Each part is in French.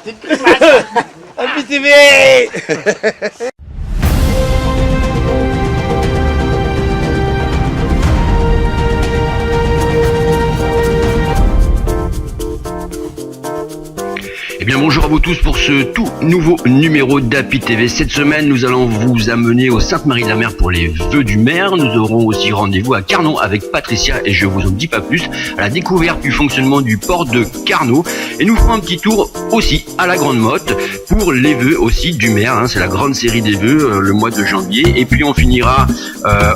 C'est plus mal. Eh bien bonjour à vous tous pour ce tout nouveau numéro d'Happy TV. Cette semaine, nous allons vous amener au Sainte-Marie-de-la-Mer pour les vœux du maire. Nous aurons aussi rendez-vous à Carnot avec Patricia et je vous en dis pas plus, à la découverte du fonctionnement du port de Carnot. Et nous ferons un petit tour aussi à la Grande Motte pour les vœux aussi du maire. C'est la grande série des vœux le mois de janvier. Et puis on finira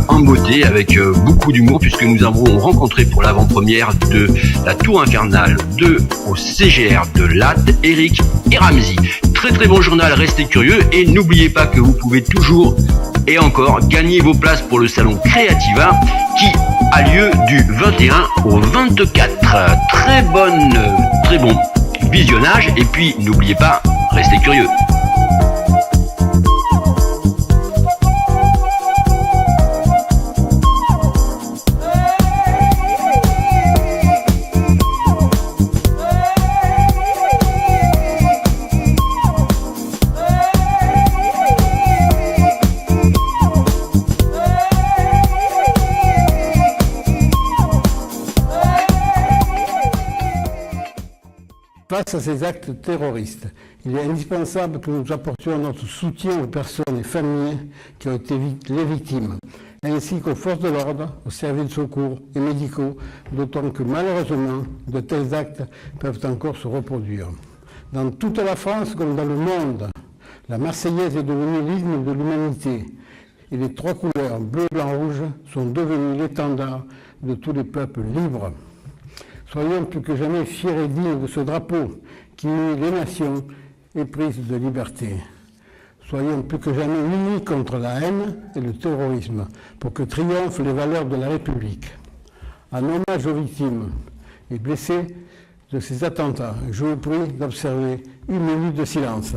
en beauté avec beaucoup d'humour puisque nous avons rencontré pour l'avant-première de la Tour Infernale 2 au CGR de Latte, Eric et Ramsey. Très bon journal, restez curieux et n'oubliez pas que vous pouvez toujours et encore gagner vos places pour le salon Creativa qui a lieu du 21 au 24. Très bon visionnage et puis n'oubliez pas, restez curieux. Face à ces actes terroristes, il est indispensable que nous apportions notre soutien aux personnes et familles qui ont été les victimes, ainsi qu'aux forces de l'ordre, aux services de secours et médicaux, d'autant que malheureusement, de tels actes peuvent encore se reproduire. Dans toute la France comme dans le monde, la Marseillaise est devenue l'hymne de l'humanité et les trois couleurs, bleu, blanc, rouge, sont devenues l'étendard de tous les peuples libres. Soyons plus que jamais fiers et dignes de ce drapeau qui unit les nations éprises de liberté. Soyons plus que jamais unis contre la haine et le terrorisme pour que triomphent les valeurs de la République. En hommage aux victimes et blessés de ces attentats, je vous prie d'observer une minute de silence.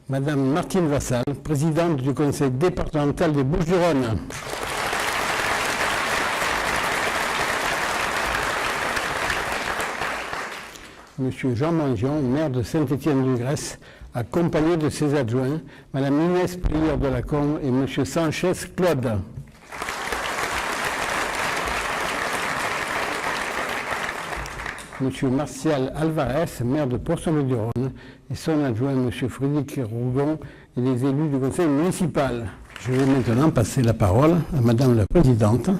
Madame Martine Vassal, présidente du conseil départemental des Bouches-du-Rhône. Monsieur Jean Mangion, maire de Saint-Étienne-du-Grèce, accompagné de ses adjoints, Madame Inès Prieur de la Combe et Monsieur Sanchez Claude. Monsieur Martial Alvarez, maire de Port-Sommet-du-Rhône, et son adjoint, Monsieur Frédéric Rougon, et les élus du conseil municipal. Je vais maintenant passer la parole à Madame la présidente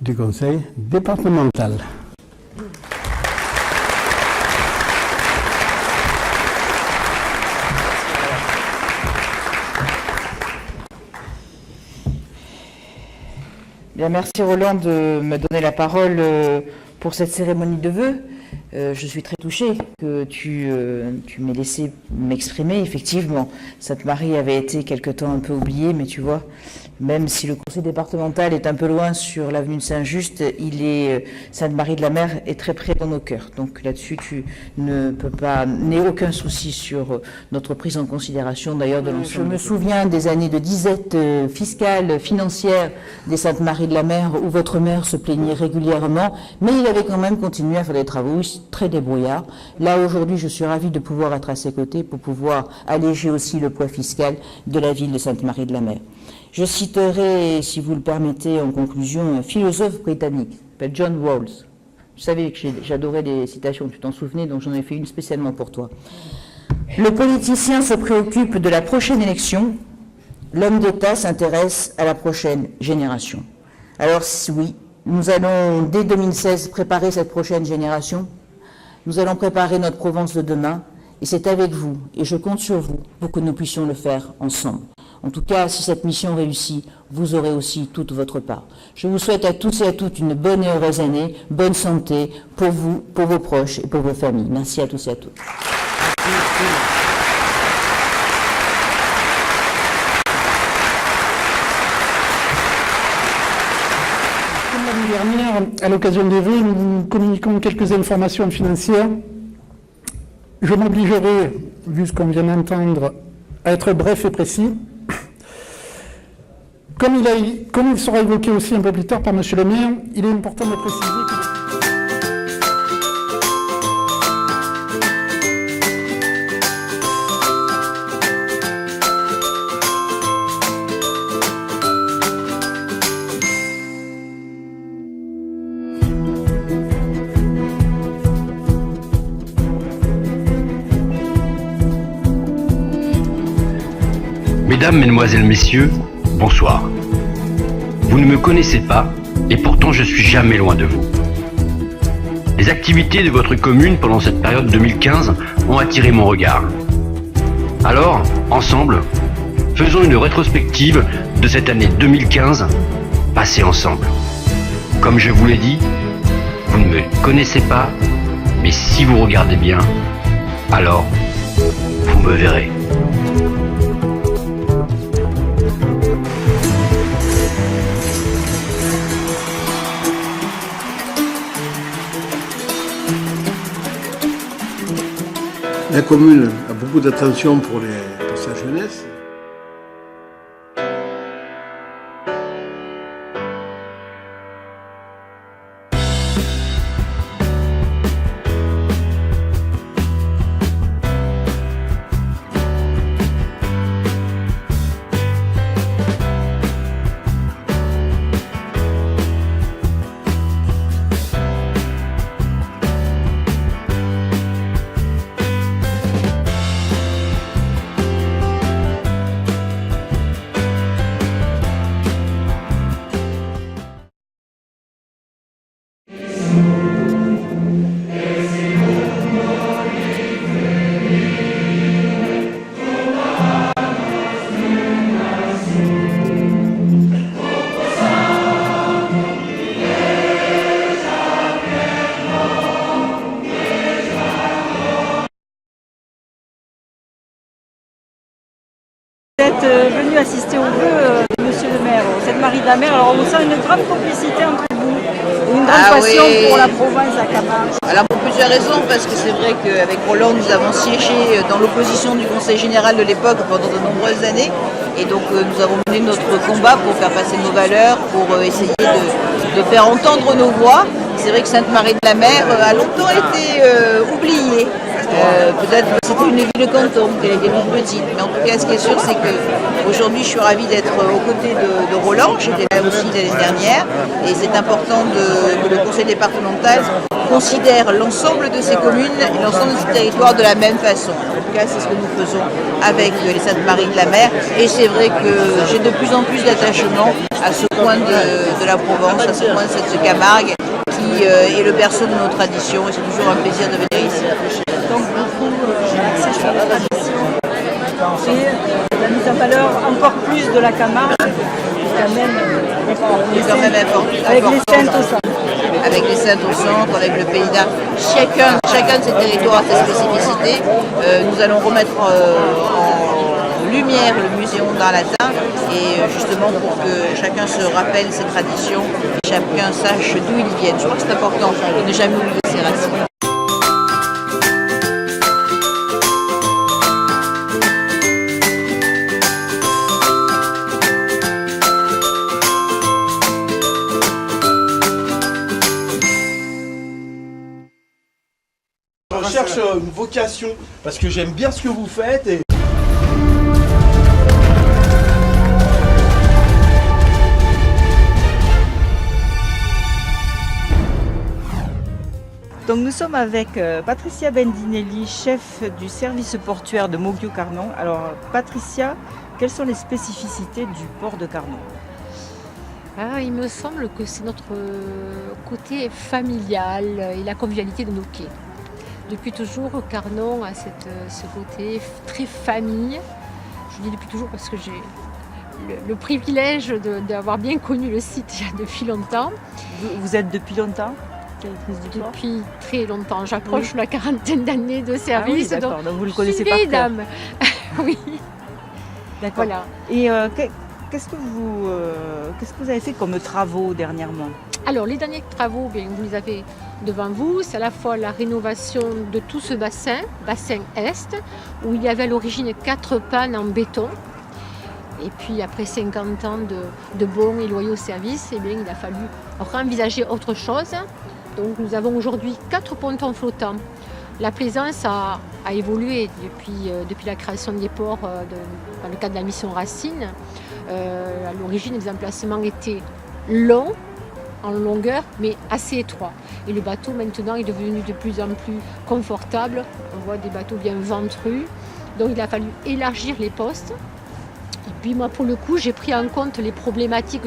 du conseil départemental. Bien, merci Roland de me donner la parole pour cette cérémonie de vœux. Je suis très touchée que tu m'aies laissé m'exprimer. Effectivement, Sainte-Marie avait été quelque temps un peu oubliée, mais tu vois, même si le conseil départemental est un peu loin sur l'avenue de Saint-Just, Sainte-Marie-de-la-Mer est très près dans nos cœurs. Donc là-dessus, tu ne peux pas, n'aie aucun souci sur notre prise en considération d'ailleurs de l'ensemble. Je me souviens des années de disette fiscale, financière des Sainte-Marie-de-la-Mer où votre maire se plaignait régulièrement, mais il avait quand même continué à faire des travaux très débrouillard. Là, aujourd'hui, je suis ravie de pouvoir être à ses côtés pour pouvoir alléger aussi le poids fiscal de la ville de Sainte-Marie-de-la-Mer. Je citerai, si vous le permettez, en conclusion, un philosophe britannique, qui s'appelle John Rawls. Vous savez que j'adorais les citations, tu t'en souvenais, donc j'en ai fait une spécialement pour toi. Le politicien se préoccupe de la prochaine élection, l'homme d'État s'intéresse à la prochaine génération. Alors oui, nous allons, dès 2016, préparer cette prochaine génération. Nous allons préparer notre Provence de demain, et c'est avec vous, et je compte sur vous, pour que nous puissions le faire ensemble. En tout cas, si cette mission réussit, vous aurez aussi toute votre part. Je vous souhaite à tous et à toutes une bonne et heureuse année, bonne santé pour vous, pour vos proches et pour vos familles. Merci à tous et à toutes. Comme l'année dernière, à l'occasion des vœux, nous vous communiquons quelques informations financières. Je m'obligerai, vu ce qu'on vient d'entendre, à être bref et précis. Comme il sera évoqué aussi un peu plus tard par M. le maire, il est important de préciser que... Mesdames, Mesdemoiselles, Messieurs, bonsoir. Vous ne me connaissez pas, et pourtant je suis jamais loin de vous. Les activités de votre commune pendant cette période 2015 ont attiré mon regard. Alors, ensemble, faisons une rétrospective de cette année 2015 passée ensemble. Comme je vous l'ai dit, vous ne me connaissez pas, mais si vous regardez bien, alors vous me verrez. La commune a beaucoup d'attention pour sa jeunesse. Venu assister aux vœux de Monsieur le maire, cette Marie de la Mer. Alors on sent une grande complicité entre vous, une grande passion pour la province à Camargue. Alors pour plusieurs raisons, parce que c'est vrai qu'avec Roland nous avons siégé dans l'opposition du conseil général de l'époque pendant de nombreuses années, et donc nous avons mené notre combat pour faire passer nos valeurs, pour essayer de faire entendre nos voix. C'est vrai que Sainte-Marie de la Mer a longtemps été oubliée. Peut-être que c'était une ville de canton, qu'elle était toute petite, mais en tout cas ce qui est sûr c'est qu'aujourd'hui je suis ravie d'être aux côtés de Roland, j'étais là aussi l'année dernière, et c'est important que le conseil départemental considère l'ensemble de ces communes et l'ensemble de ces territoires de la même façon. En tout cas c'est ce que nous faisons avec les Sainte-Marie de la Mer, et c'est vrai que j'ai de plus en plus d'attachement à ce coin de la Provence, à ce coin de cette Camargue, qui est le berceau de nos traditions, et c'est toujours un plaisir de venir ici. Donc beaucoup axé sur la tradition et la mise en valeur encore plus de la Camargue, quand même, avec les Saintes au centre. Avec les Saintes au centre, avec le Pays d'Arc, chacun de ces territoires a ses spécificités. Nous allons remettre en lumière le muséum d'art latin, et justement pour que chacun se rappelle ses traditions, chacun sache d'où ils viennent. Je crois que c'est important de ne jamais oublier ses racines. Je cherche une vocation parce que j'aime bien ce que vous faites et... Donc nous sommes avec Patricia Bendinelli, chef du service portuaire de Moguio-Carnon. Alors Patricia, quelles sont les spécificités du port de Carnon? Il me semble que c'est notre côté familial et la convivialité de nos quais. Depuis toujours, Carnon a ce côté très famille. Je dis depuis toujours parce que j'ai le privilège d'avoir bien connu le site il y a depuis longtemps. Vous êtes depuis longtemps directrice du port? Depuis très longtemps. J'approche la quarantaine d'années de Ah oui, service. d'accord, donc vous le je suis connaissez une par vieille cœur. dame. Oui, D'accord. voilà. Et qu'est-ce que vous avez fait comme travaux dernièrement? Alors, les derniers travaux, bien, vous les avez devant vous. C'est à la fois la rénovation de tout ce bassin Est, où il y avait à l'origine 4 pannes en béton. Et puis, après 50 ans de bons et loyaux services, eh bien, il a fallu réenvisager autre chose. Donc, nous avons aujourd'hui 4 pontons flottants. La plaisance a évolué depuis la création des ports dans le cadre de la mission Racine. À l'origine, les emplacements étaient longs, en longueur, mais assez étroit. Et le bateau maintenant est devenu de plus en plus confortable. On voit des bateaux bien ventrus. Donc il a fallu élargir les postes. Et puis moi pour le coup j'ai pris en compte les problématiques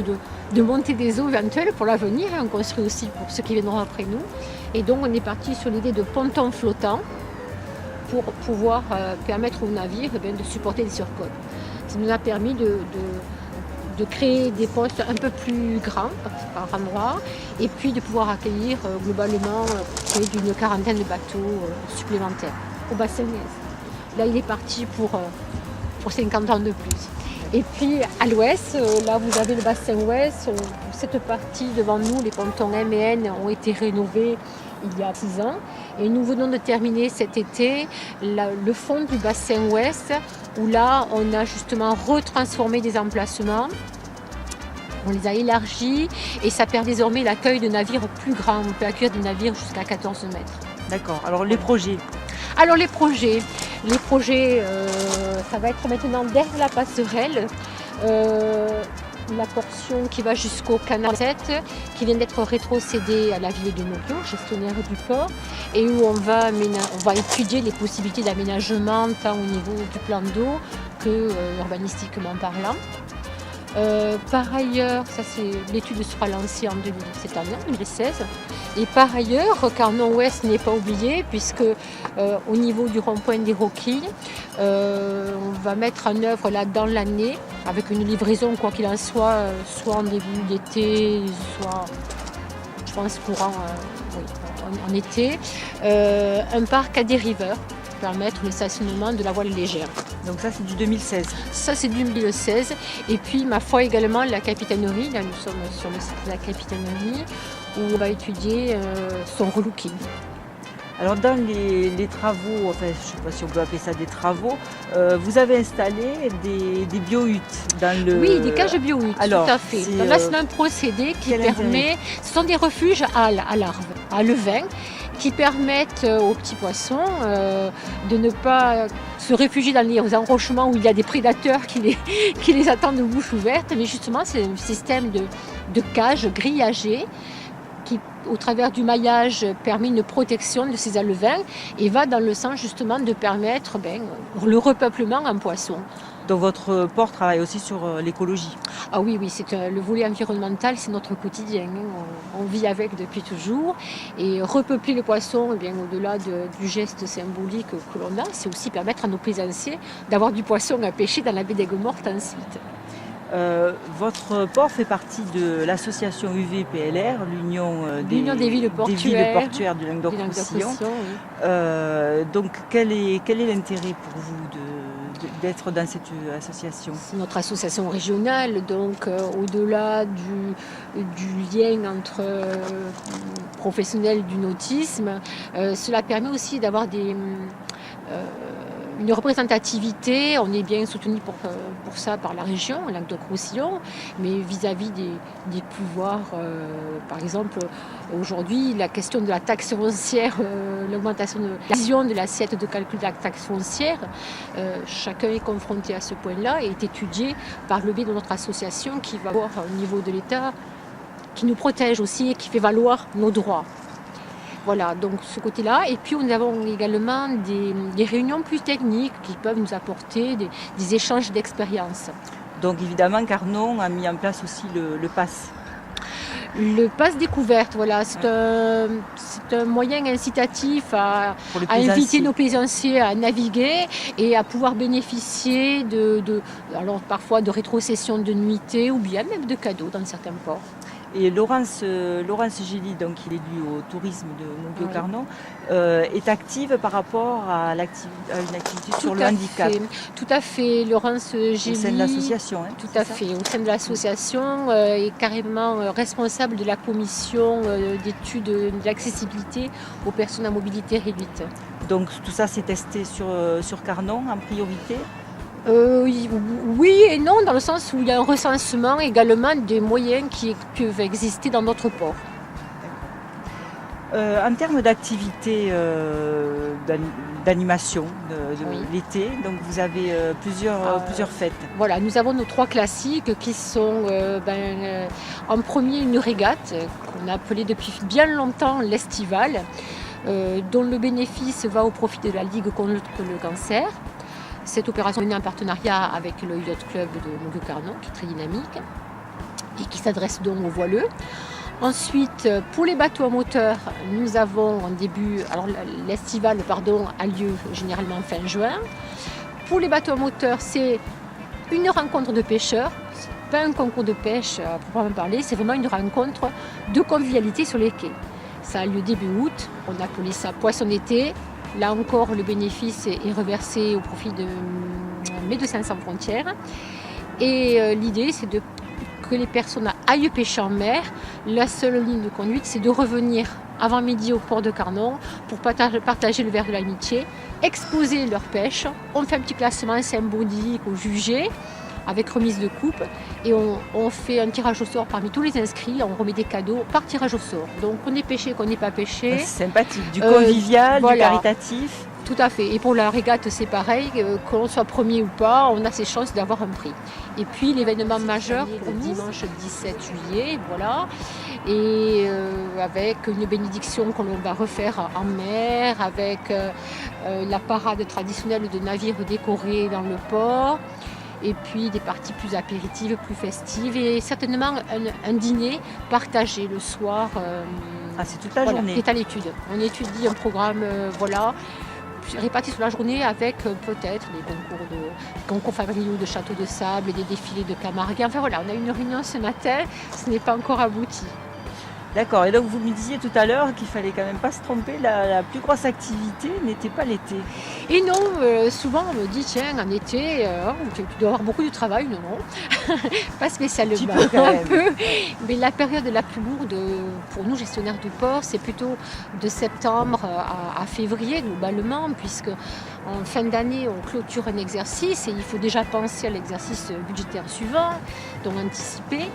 de montée des eaux éventuelles pour l'avenir. On construit aussi pour ceux qui viendront après nous. Et donc on est parti sur l'idée de pontons flottants pour pouvoir permettre aux navires de supporter les surcotes. Ça nous a permis de créer des postes un peu plus grands par endroit et puis de pouvoir accueillir globalement près d'une quarantaine de bateaux supplémentaires au bassin ouest. Là, il est parti pour 50 ans de plus. Et puis à l'ouest, là vous avez le bassin ouest. Cette partie devant nous, les pontons M et N ont été rénovés il y a 6 ans. Et nous venons de terminer cet été le fond du bassin ouest où là on a justement retransformé des emplacements. On les a élargis et ça permet désormais l'accueil de navires plus grands. On peut accueillir des navires jusqu'à 14 mètres. D'accord. Alors les projets? Alors les projets, ça va être maintenant derrière la passerelle, la portion qui va jusqu'au canal 7, qui vient d'être rétrocédée à la ville de Montpellier, gestionnaire du port, et où on va étudier les possibilités d'aménagement tant au niveau du plan d'eau que urbanistiquement parlant. Par ailleurs, l'étude sera lancée cette année, en 2016. Et par ailleurs, Carnon Ouest n'est pas oublié puisque au niveau du rond-point des Roquilles, on va mettre en œuvre là dans l'année, avec une livraison quoi qu'il en soit en début d'été, soit je pense courant en été, un parc à dériveurs pour permettre le stationnement de la voile légère. Donc ça c'est du 2016. Ça c'est du 2016. Et puis ma foi également la capitainerie, là nous sommes sur le site de la capitainerie où on va étudier son relooking. Alors dans les travaux, enfin je ne sais pas si on peut appeler ça des travaux, vous avez installé des bio-huttes dans le... Oui, des cages bio-huttes, tout à fait. Donc là c'est un procédé qui permet, ce sont des refuges à larves, à levain, qui permettent aux petits poissons de ne pas se réfugier dans les enrochements où il y a des prédateurs qui les attendent de bouche ouverte, mais justement c'est un système de cages grillagées qui, au travers du maillage, permet une protection de ces alevins et va dans le sens justement de permettre le repeuplement en poissons. Donc votre port travaille aussi sur l'écologie? Ah oui, c'est le volet environnemental, c'est notre quotidien. On vit avec depuis toujours. Et repeupler le poisson, au-delà du geste symbolique que l'on a, c'est aussi permettre à nos plaisanciers d'avoir du poisson à pêcher dans la baie d'Aigues-Mortes ensuite. Votre port fait partie de l'association UVPLR, l'Union des villes portuaires du Languedoc-Roussillon. Oui. Donc quel est l'intérêt pour vous d'être dans cette association? C'est notre association régionale, donc au-delà du lien entre professionnels du nautisme, cela permet aussi d'avoir une représentativité. On est bien soutenu pour ça par la région, Languedoc-Roussillon, mais vis-à-vis des pouvoirs, par exemple, aujourd'hui, la question de la taxe foncière, l'augmentation de la vision de l'assiette de calcul de la taxe foncière, chacun est confronté à ce point-là et est étudié par le biais de notre association qui va voir au niveau de l'État, qui nous protège aussi et qui fait valoir nos droits. Voilà, donc ce côté-là. Et puis nous avons également des réunions plus techniques qui peuvent nous apporter des échanges d'expériences. Donc évidemment, Carnon a mis en place aussi le PASS. Le passe découverte, voilà, c'est un moyen incitatif à inviter nos plaisanciers à naviguer et à pouvoir bénéficier alors parfois de rétrocessions de nuitées ou bien même de cadeaux dans certains ports. Et Laurence Gély, donc il est élu au tourisme de Montgueux-Carnon, est active par rapport à une activité sur le handicap. Tout à fait. Laurence Gély. Au sein de l'association. Tout à fait. Au sein de l'association, est carrément responsable de la commission d'études de l'accessibilité aux personnes à mobilité réduite. Donc tout ça s'est testé sur Carnon en priorité. Oui et non, dans le sens où il y a un recensement également des moyens qui peuvent exister dans d'autres ports. En termes d'activité d'animation l'été, donc vous avez plusieurs fêtes. Voilà, nous avons nos 3 classiques qui sont en premier une régate qu'on a appelée depuis bien longtemps l'Estival, dont le bénéfice va au profit de la Ligue contre le cancer. Cette opération est menée en partenariat avec le Yacht Club de Montgueux-Carnon, qui est très dynamique et qui s'adresse donc aux voileux. Ensuite, pour les bateaux à moteur, nous avons l'estival a lieu généralement fin juin. Pour les bateaux à moteur, c'est une rencontre de pêcheurs. Ce n'est pas un concours de pêche à proprement parler, c'est vraiment une rencontre de convivialité sur les quais. Ça a lieu début août, on a appelé ça poisson d'été. Là encore, le bénéfice est reversé au profit de Médecins sans frontières. Et l'idée, c'est que les personnes aillent pêcher en mer. La seule ligne de conduite, c'est de revenir avant midi au port de Carnon pour partager le verre de l'amitié, exposer leur pêche. On fait un petit classement symbolique au jugé, avec remise de coupe, et on fait un tirage au sort parmi tous les inscrits, on remet des cadeaux par tirage au sort. Donc qu'on ait pêché, qu'on n'ait pas pêché. C'est sympathique, du convivial, voilà. Du caritatif. Tout à fait. Et pour la régate, c'est pareil, qu'on soit premier ou pas, on a ses chances d'avoir un prix. Et puis l'événement majeur pour dimanche 17 juillet, voilà, et avec une bénédiction qu'on va refaire en mer, avec la parade traditionnelle de navires décorés dans le port, et puis des parties plus apéritives, plus festives, et certainement un dîner partagé le soir. C'est toute la journée. Qui est à l'étude. On étudie un programme, répartis sur la journée avec peut-être des concours familiaux de château de sable et des défilés de Camargue. Enfin voilà, on a eu une réunion ce matin, ce n'est pas encore abouti. D'accord, et donc vous me disiez tout à l'heure qu'il fallait quand même pas se tromper, la plus grosse activité n'était pas l'été. Et non, souvent on me dit tiens en été, tu dois avoir beaucoup de travail, non, pas spécialement, un peu, mais la période la plus lourde pour nous gestionnaires de port, c'est plutôt de septembre à février globalement, puisque en fin d'année on clôture un exercice et il faut déjà penser à l'exercice budgétaire suivant, donc anticiper.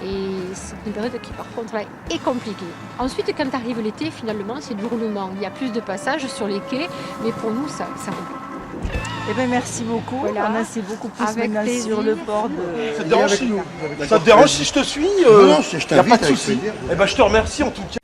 Et c'est une période qui par contre là, est compliquée. Ensuite, quand arrive l'été, finalement, c'est du roulement. Il y a plus de passages sur les quais, mais pour nous, ça roule. Eh bien, merci beaucoup. Voilà. On en sait beaucoup plus avec maintenant plaisir. sur le port de... Ça te dérange si je te suis Non, je t'invite, y a pas de avec souci. plaisir. Eh ben, je te remercie en tout cas.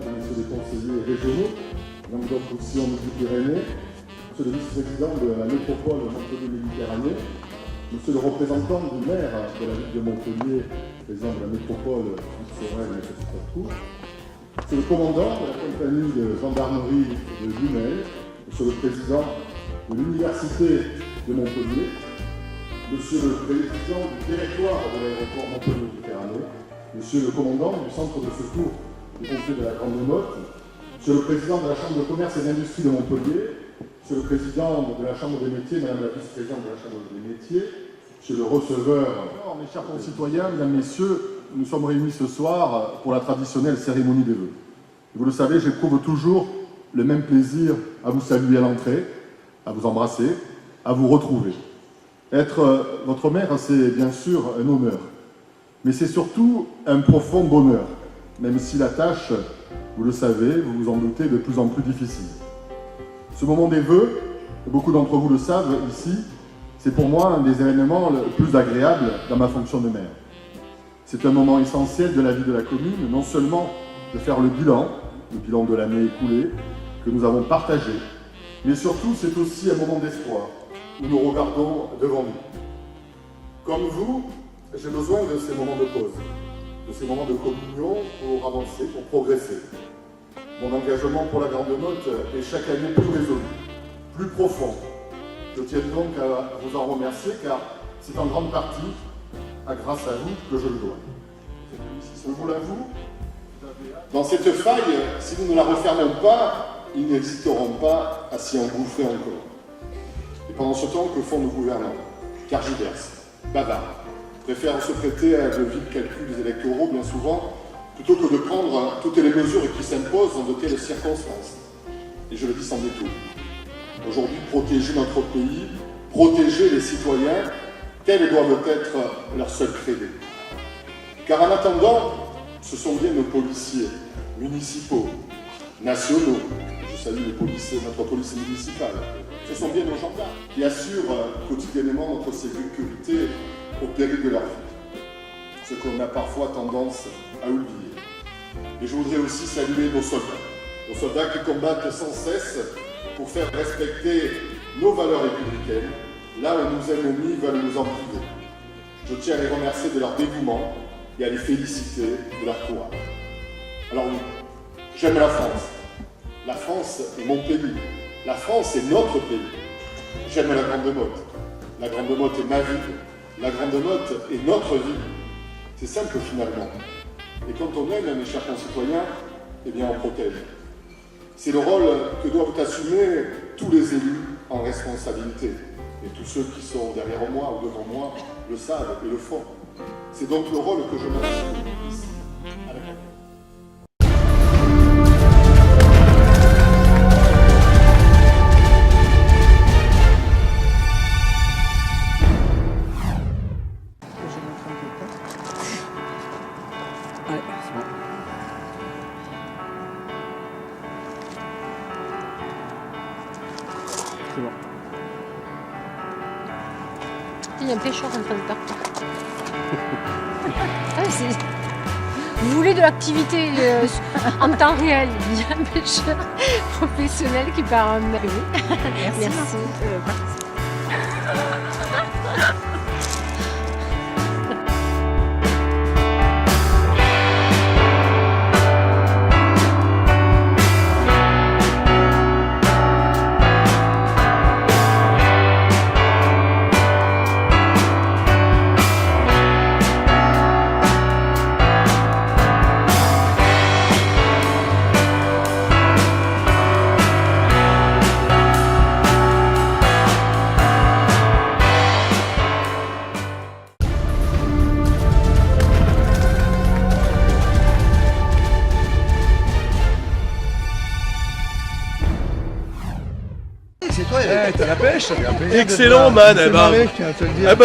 Messieurs les conseillers régionaux, Languedoc-Roussillon, Midi-Pyrénées, Monsieur le vice-président de la métropole Montpellier-Méditerranée, Monsieur le représentant du maire de la ville de Montpellier, président de la métropole Sorel et Strasbourg, Monsieur le commandant de la compagnie de gendarmerie de Lunel, Monsieur le président de l'université de Montpellier, Monsieur le président du directoire de l'aéroport Montpellier-Méditerranée, Monsieur le commandant du centre de secours du pompiers de la Grande Motte, Monsieur le président de la Chambre de commerce et d'industrie de Montpellier, Monsieur le président de la Chambre des métiers, Madame la vice-présidente de la Chambre des métiers, Monsieur le receveur. Alors, mes chers concitoyens, Mesdames, Messieurs, nous sommes réunis ce soir pour la traditionnelle cérémonie des vœux. Vous le savez, j'éprouve toujours le même plaisir à vous saluer à l'entrée, à vous embrasser, à vous retrouver. Être votre maire, c'est bien sûr un honneur, mais c'est surtout un profond bonheur, même si la tâche, vous le savez, vous vous en doutez, est de plus en plus difficile. Ce moment des vœux, beaucoup d'entre vous le savent ici, c'est pour moi un des événements les plus agréables dans ma fonction de maire. C'est un moment essentiel de la vie de la commune, non seulement de faire le bilan de l'année écoulée que nous avons partagé, mais surtout c'est aussi un moment d'espoir où nous regardons devant nous. Comme vous, j'ai besoin de ces moments de pause, de ces moments de communion pour avancer, pour progresser. Mon engagement pour la Grande Motte est chaque année plus résolu, plus profond. Je tiens donc à vous en remercier car c'est en grande partie grâce à vous que je le dois. Je vous l'avoue, dans cette faille, si nous ne la refermons pas, ils n'hésiteront pas à s'y engouffrer encore. Et pendant ce temps, que font nos gouvernants? Tergiversent, bavards, préfèrent se prêter à de vils calculs électoraux bien souvent, plutôt que de prendre toutes les mesures qui s'imposent dans de telles circonstances. Et je le dis sans détour. Aujourd'hui, protéger notre pays, protéger les citoyens, tels doivent être leur seul crédit. Car en attendant, ce sont bien nos policiers municipaux, nationaux, je salue les policiers, notre police municipale, ce sont bien nos gendarmes qui assurent quotidiennement notre sécurité au péril de leur vie. Ce qu'on a parfois tendance à oublier. Et je voudrais aussi saluer nos soldats qui combattent sans cesse pour faire respecter nos valeurs républicaines, là où nos ennemis veulent nous en priver. Je tiens à les remercier de leur dévouement et à les féliciter de leur courage. Alors oui, j'aime la France. La France est mon pays. La France est notre pays. J'aime la Grande Motte. La Grande Motte est ma vie. La Grande Motte est notre vie. C'est simple finalement. Et quand on aime, mes chers concitoyens, eh bien on protège. C'est le rôle que doivent assumer tous les élus en responsabilité. Et tous ceux qui sont derrière moi ou devant moi le savent et le font. C'est donc le rôle que je m'assume ici, à la Grande Motte. Il y a un pêcheur en train de partir. Vous voulez de l'activité en temps réel? Il y a un pêcheur professionnel qui part en mer. Merci. C'est toi, t'as la pêche. Excellent, man.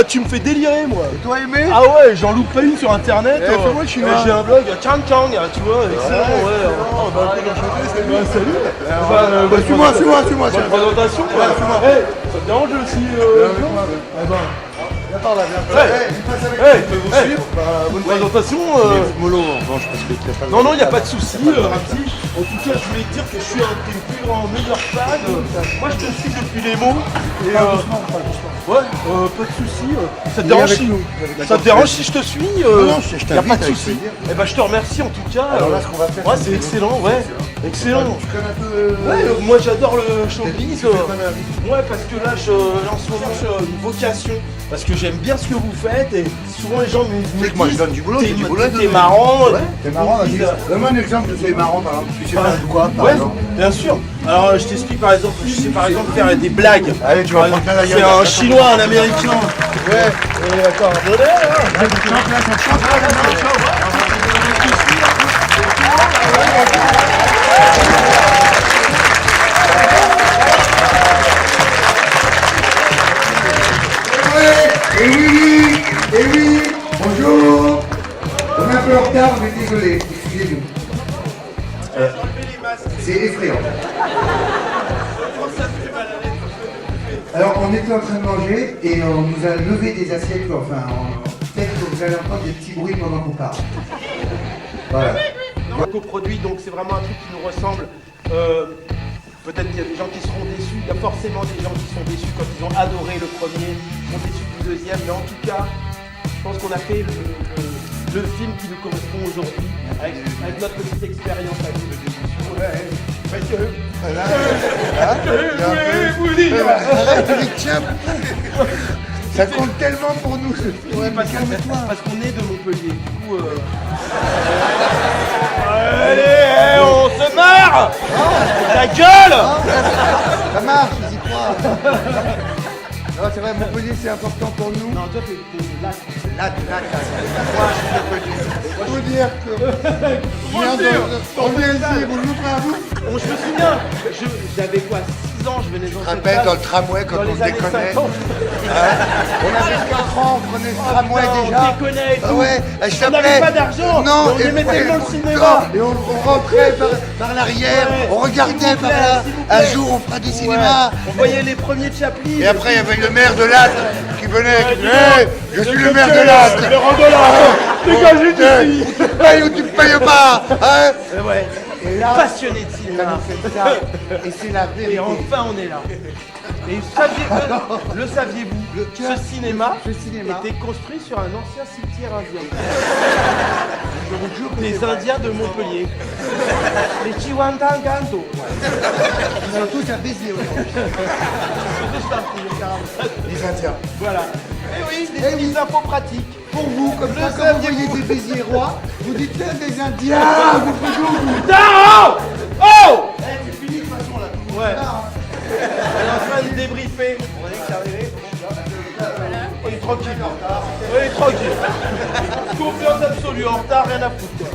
Tu me fais délirer, moi. Et toi, aimé? Ah ouais, j'en loupe pas une sur internet. Fais-moi le chinois. J'ai un blog, Chang Chang, tu vois, excellent, ouais. Salut. Suis-moi. Bonne présentation, quoi. Ça te dérange aussi Viens là. Je peux vous suivre. Bonne présentation. Mollo, en revanche, parce que t'as pas. Non, il n'y a pas de souci. En tout cas, je voulais te dire que je suis un de tes plus grands meilleurs fans. Moi, je te suis depuis les mots. Et, Doucement. ouais, pas de souci. Ça te dérange si je te suis? Non, je y a pas de t'invite, avec souci. plaisir. Eh ben, je te remercie en tout cas. Alors là, ce qu'on va faire, ouais, c'est c'est excellent, ouais. Excellent. Tu connais un peu. Ouais, moi j'adore le showbiz. Tu fais quoi dans la vie? Ouais, parce que là, en ce moment, j'ai une vocation. Parce que j'aime bien ce que vous faites et souvent les gens me C'est que moi, je donne du boulot, t'es marrant. Ouais, t'es marrant, vas-y. Donne-moi un exemple de c'est marrant, par exemple. Tu sais faire quoi, par Ouais, exemple? bien sûr. Alors, je t'explique par exemple, je sais par exemple faire des blagues. Allez, tu vas prendre plein la gueule. C'est un chinois, un américain. Ouais, et attends, Et oui, bonjour. On est un peu en retard, mais désolé, excusez-nous. C'est effrayant. Alors, on était en train de manger et on nous a levé des assiettes, enfin, peut-être que vous allez entendre des petits bruits pendant qu'on parle. Voilà. coproduit, donc c'est vraiment un truc qui nous ressemble. Peut-être qu'il y a des gens qui seront déçus, il y a forcément des gens qui sont déçus quand ils ont adoré le premier, qui sont déçus du deuxième, mais en tout cas, je pense qu'on a fait le film qui nous correspond aujourd'hui, avec notre petite expérience à nous. Tiens, ça compte tellement pour nous ce film. Ouais, parce qu'on est de Montpellier, du coup... Allez, on se marre. Ta gueule. Ça marche, j'y crois. Non, c'est vrai, Montpellier c'est important pour nous. Non, toi t'es là. Là. Moi je suis Montpellier. Faut dire que... On vient ici, vous nous ferez à vous. Je me souviens, j'avais quoi, 6 ans, je venais dans Je te cette rappelle classe, dans le tramway quand dans on les années déconnait. 50. On avait 4 ans, on prenait ce tramway putain, déjà. on déconnait et Ah tout. ouais, je On t'appelais. n'avait pas d'argent, Non, mais on aimait tellement le cinéma. Et on rentrait par l'arrière, Ouais, on regardait s'il vous par plaît, là. s'il vous Un plaît. jour on fera du Ouais, cinéma. on voyait les premiers Chaplin. Et après il y avait le maire de Latte qui venait, qui disait hey, je suis le maire de Le Latte. Randola, dégagez d'ici. Tu te payes ou tu te payes pas, hein? Ouais, Et là, passionné de ça cinéma. nous fait ça. Et c'est la vérité. Et enfin on est là. Et le saviez-vous, ce cinéma était construit sur un ancien cimetière indien. Je vous jure que Les c'est vrai. Indiens de Montpellier. Les Chiwantanganto. Ils sont tous à Béziers aujourd'hui. Les Indiens. Voilà. Et oui, des petites infos pratiques. Pour vous, comme Le ça, quand vous saviez-vous. voyez des Béziérois, vous dites tiens, des Indiens, vous faites où Putain, oh Oh C'est fini de toute façon là. Ouais. Elle est en train de débriefer. On va dire que c'est arrivé. Il est tranquille. Il est tranquille. Confiance absolue. En retard, rien à foutre. Quoi.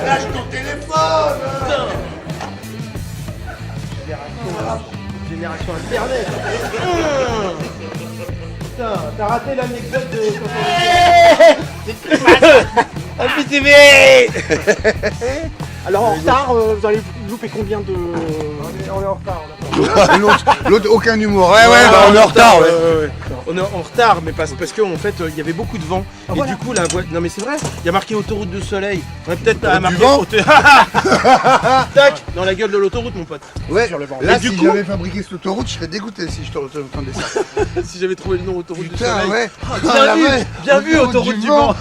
Lâche ton téléphone. Putain. Génération Internet. Putain, t'as raté l'anecdote de... C'est très mal. Alors en retard, vous allez loupé combien de... On est en retard. L'autre, aucun humour. Ouais, on est en retard. On est en retard, mais parce qu'en fait, il y avait beaucoup de vent. Et du coup, la voiture... Non mais c'est vrai, il y a marqué autoroute de Soleil. On va peut-être marquer... Tac, dans la gueule de l'autoroute, mon pote. Ouais, sur le vent. là, Et si j'avais fabriqué cette autoroute, je serais dégoûté si je t'entendais ça. si j'avais trouvé le nom autoroute du Putain, Soleil. ouais. Bien vu, autoroute du vent.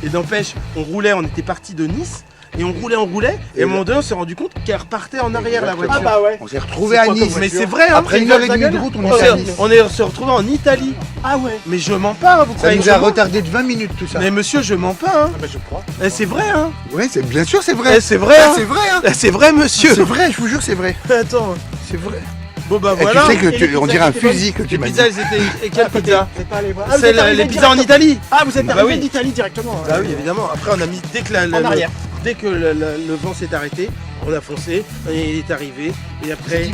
Et n'empêche, on roulait, on était parti de Nice. Et on roulait, et à un moment donné, on s'est rendu compte qu'elle repartait en arrière la voiture. Ah bah ouais. On s'est retrouvé à Nice. Mais c'est vrai, hein. Après une heure et demie de route, on est à Nice. On s'est retrouvé en Italie. Ah ouais. Mais je mens pas, vous Ça croyez nous a retardé de 20 minutes tout ça. Mais monsieur, je mens pas, hein. Ah bah je crois. C'est vrai, hein. Oui, bien sûr c'est vrai. C'est vrai, hein. C'est vrai, hein. C'est vrai, monsieur. C'est vrai, je vous jure, c'est vrai. Attends. C'est vrai. Bon bah Et voilà. tu sais que on dirait un fusil que tu m'as Les dit. pizzas, elles étaient... Et quelle pizza? C'est les pizzas en Italie. Ah, vous êtes Bah arrivé oui. d'Italie directement. Bah oui, évidemment. Après, on a mis dès que le vent s'est arrêté, on a foncé, on est arrivé, et après.